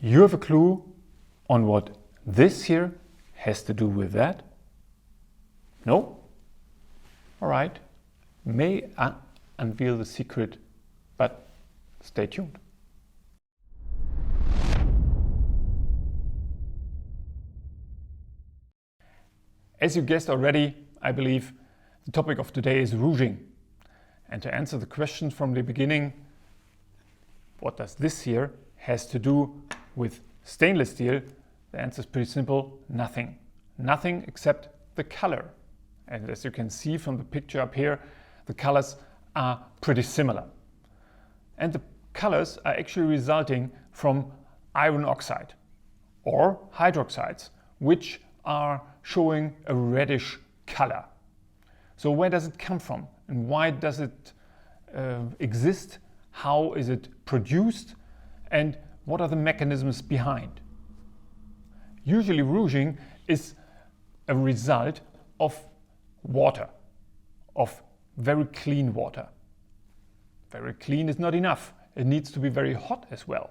You have a clue on what this here has to do with that? No? Alright, may I unveil the secret, but stay tuned. As you guessed already, I believe the topic of today is rouging. And to answer the question from the beginning, what does this here has to do with stainless steel? The answer is pretty simple: nothing. Nothing except the color. And as you can see from the picture up here, the colors are pretty similar. And the colors are actually resulting from iron oxide or hydroxides, which are showing a reddish color. So where does it come from and why does it exist? How is it produced and what are the mechanisms behind? Usually rouging is a result of water, of very clean water. Very clean is not enough. It needs to be very hot as well.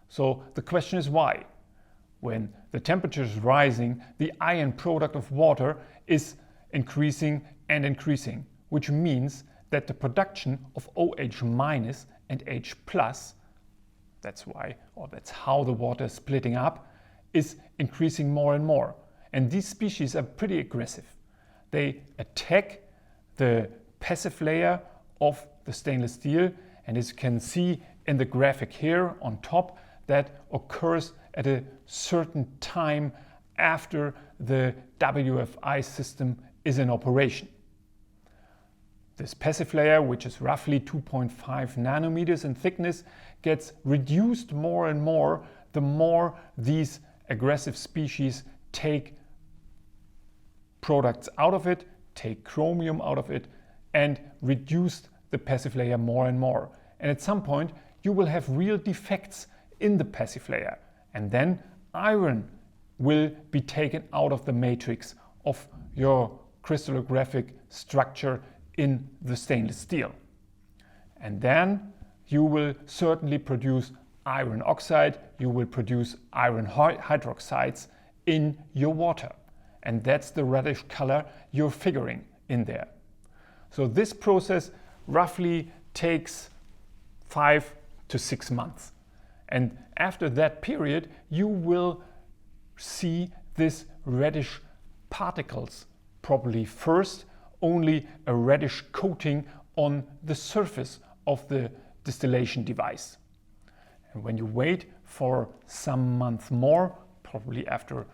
So the question is why? When the temperature is rising, the ion product of water is increasing and increasing, which means that the production of OH- and H+, that's why, or that's how the water is splitting up, is increasing more and more. And these species are pretty aggressive. They attack the passive layer of the stainless steel, and as you can see in the graphic here on top, that occurs at a certain time after the WFI system is in operation. This passive layer, which is roughly 2.5 nanometers in thickness, gets reduced more and more the more these aggressive species take products out of it, take chromium out of it, and reduce the passive layer more and more. And at some point you will have real defects in the passive layer, and then iron will be taken out of the matrix of your crystallographic structure in the stainless steel. And then you will certainly produce iron oxide, you will produce iron hydroxides in your water. And that's the reddish color you're figuring in there. So this process roughly takes 5 to 6 months. And after that period, you will see this reddish particles, probably first only a reddish coating on the surface of the distillation device. And when you wait for some months more, probably after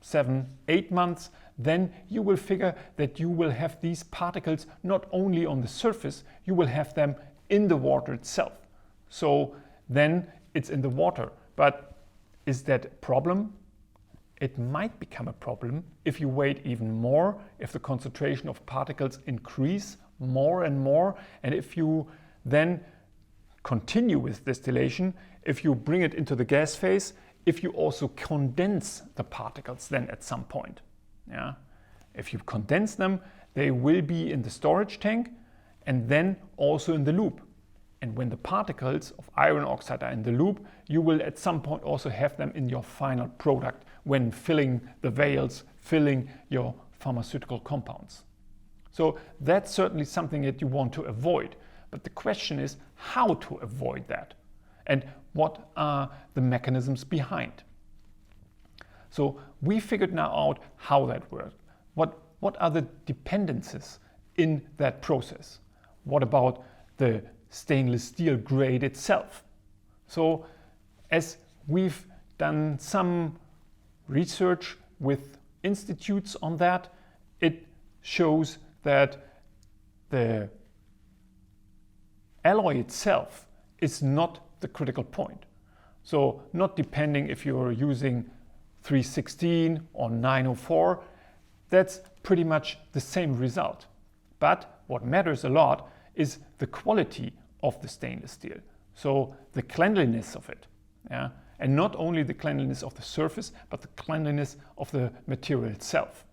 7, 8 months, then you will figure that you will have these particles not only on the surface, you will have them in the water itself. So then it's in the water. But is that a problem? It might become a problem if you wait even more, if the concentration of particles increase more and more, and if you then continue with distillation, if you bring it into the gas phase, if you also condense the particles then at some point. Yeah? If you condense them, they will be in the storage tank and then also in the loop. And when the particles of iron oxide are in the loop, you will at some point also have them in your final product when filling the vials, filling your pharmaceutical compounds. So that's certainly something that you want to avoid. But the question is how to avoid that and what are the mechanisms behind. So we figured now out how that works. What are the dependencies in that process? What about the stainless steel grade itself? So as we've done some research with institutes on that, it shows that the alloy itself is not the critical point. So not depending if you're using 316 or 904, that's pretty much the same result. But what matters a lot is the quality of the stainless steel. So the cleanliness of it. Yeah? And not only the cleanliness of the surface, but the cleanliness of the material itself.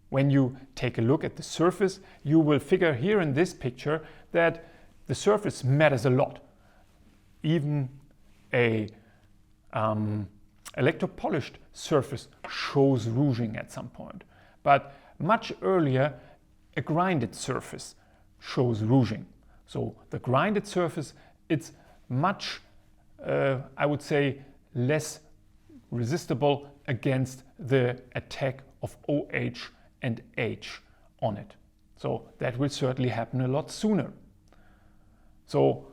When you take a look at the surface, you will figure here in this picture that the surface matters a lot. Even a electropolished surface shows rouging at some point. But much earlier, a grinded surface shows rouging. So the grinded surface, it's much, I would say, less resistible against the attack of OH and H on it. So that will certainly happen a lot sooner. So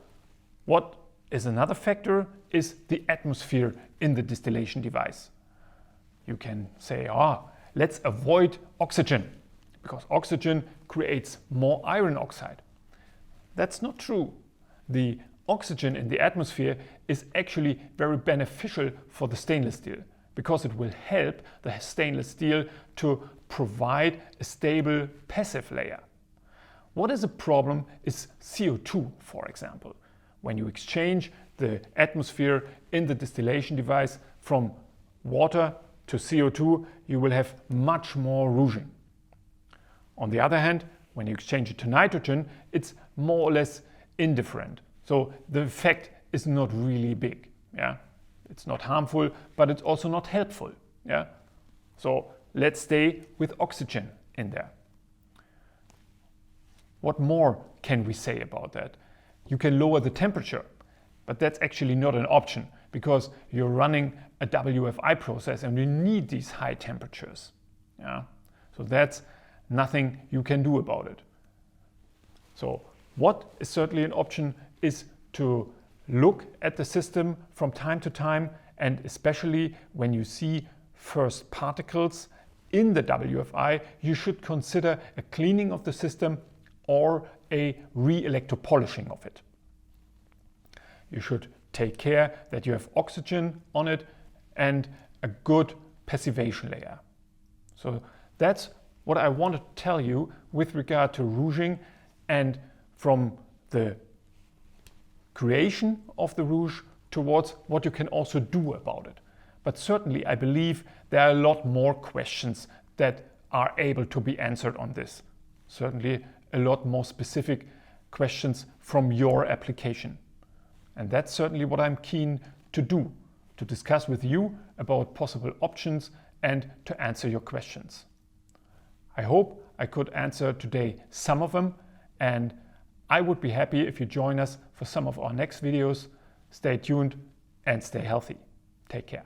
what is another factor is the atmosphere in the distillation device. You can say, let's avoid oxygen because oxygen creates more iron oxide. That's not true. The oxygen in the atmosphere is actually very beneficial for the stainless steel because it will help the stainless steel to provide a stable passive layer. What is a problem is CO2, for example. When you exchange the atmosphere in the distillation device from water to CO2, you will have much more rouging. On the other hand, when you exchange it to nitrogen, it's more or less indifferent. So the effect is not really big. Yeah? It's not harmful, but it's also not helpful. Yeah? So let's stay with oxygen in there. What more can we say about that? You can lower the temperature, but that's actually not an option because you're running a WFI process and you need these high temperatures. Yeah? So that's nothing you can do about it. So what is certainly an option is to look at the system from time to time, and especially when you see first particles in the WFI, you should consider a cleaning of the system or a re-electropolishing of it. You should take care that you have oxygen on it and a good passivation layer. So that's what I want to tell you with regard to rouging, and from the creation of the rouge towards what you can also do about it. But certainly I believe there are a lot more questions that are able to be answered on this. Certainly a lot more specific questions from your application. And that's certainly what I'm keen to do, to discuss with you about possible options and to answer your questions. I hope I could answer today some of them, and I would be happy if you join us for some of our next videos. Stay tuned and stay healthy. Take care.